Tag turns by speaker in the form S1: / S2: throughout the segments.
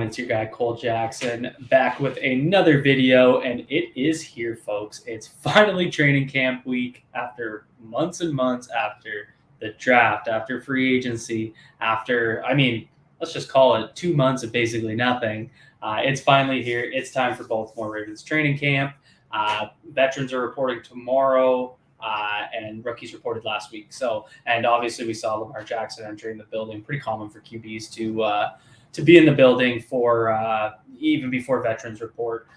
S1: It's your guy Cole Jackson back with another video, and it is here, folks. It's finally training camp week after months and months after the draft, after free agency, let's just call it 2 months of basically nothing. It's finally here. It's time for Baltimore Ravens training camp. Veterans are reporting tomorrow. And rookies reported last week. And obviously we saw Lamar Jackson entering the building. Pretty common for QBs to be in the building for even before veterans report.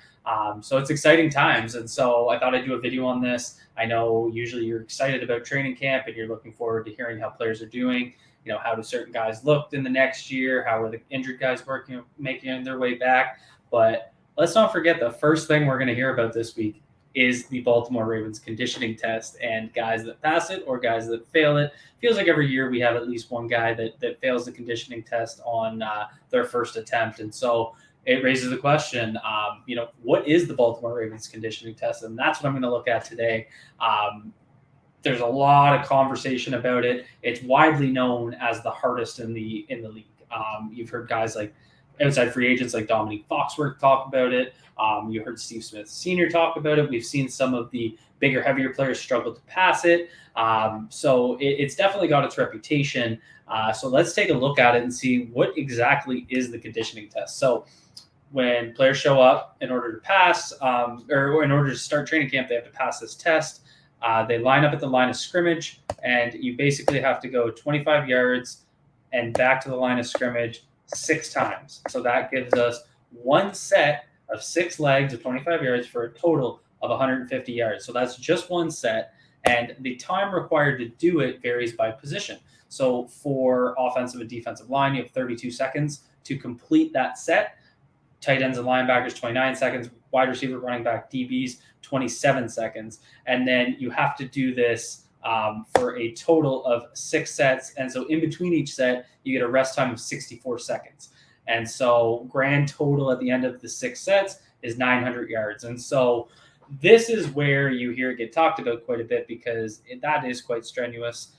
S1: So it's exciting times. And so I thought I'd do a video on this. I know usually you're excited about training camp and you're looking forward to hearing how players are doing. You know, how do certain guys look in the next year? How are the injured guys making their way back? But let's not forget the first thing we're going to hear about this week is the Baltimore Ravens conditioning test, and guys that pass it or guys that fail it. Feels like every year we have at least one guy that fails the conditioning test on their first attempt. And so it raises the question, what is the Baltimore Ravens conditioning test? And that's what I'm going to look at today. There's a lot of conversation about it. It's widely known as the hardest in the league. You've heard guys like outside free agents like Dominique Foxworth talk about it. You heard Steve Smith Sr. talk about it. We've seen some of the bigger, heavier players struggle to pass it. So it's definitely got its reputation. So let's take a look at it and see what exactly is the conditioning test. So when players show up in order to pass or in order to start training camp, they have to pass this test. They line up at the line of scrimmage, and you basically have to go 25 yards and back to the line of scrimmage 6 times. So that gives us one set of 6 legs of 25 yards for a total of 150 yards. So that's just one set. And the time required to do it varies by position. So for offensive and defensive line, you have 32 seconds to complete that set. Tight ends and linebackers, 29 seconds. Wide receiver, running back, DBs, 27 seconds. And then you have to do this for a total of 6 sets. And so in between each set, you get a rest time of 64 seconds. And so grand total at the end of the 6 sets is 900 yards. And so this is where you hear it get talked about quite a bit because that is quite strenuous.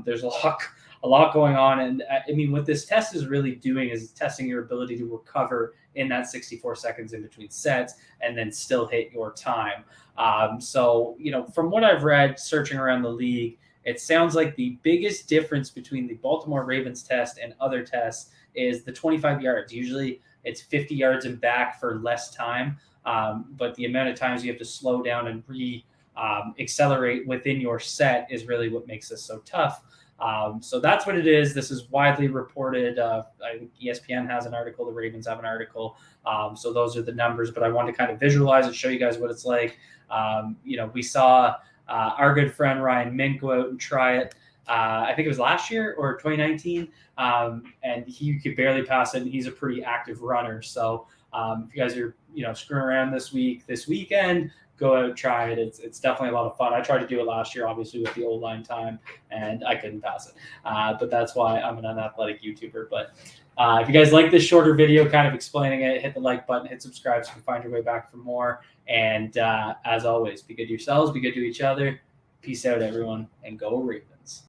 S1: There's a lot going on. And I mean, what this test is really doing is testing your ability to recover in that 64 seconds in between sets and then still hit your time. So, from what I've read searching around the league, it sounds like the biggest difference between the Baltimore Ravens test and other tests is the 25 yards. Usually it's 50 yards and back for less time. But the amount of times you have to slow down and accelerate within your set is really what makes this so tough. So that's what it is. This is widely reported. I think ESPN has an article. The Ravens have an article. So those are the numbers, but I want to kind of visualize and show you guys what it's like. We saw our good friend Ryan Mink go out and try it. I think it was last year or 2019. And he could barely pass it. And he's a pretty active runner. So if you guys are, screwing around this weekend, go out and try it. It's definitely a lot of fun. I tried to do it last year, obviously, with the O-line time, and I couldn't pass it. But that's why I'm an unathletic YouTuber. But if you guys like this shorter video kind of explaining it, hit the like button, hit subscribe so you can find your way back for more. And as always, be good to yourselves, be good to each other. Peace out, everyone, and go Ravens.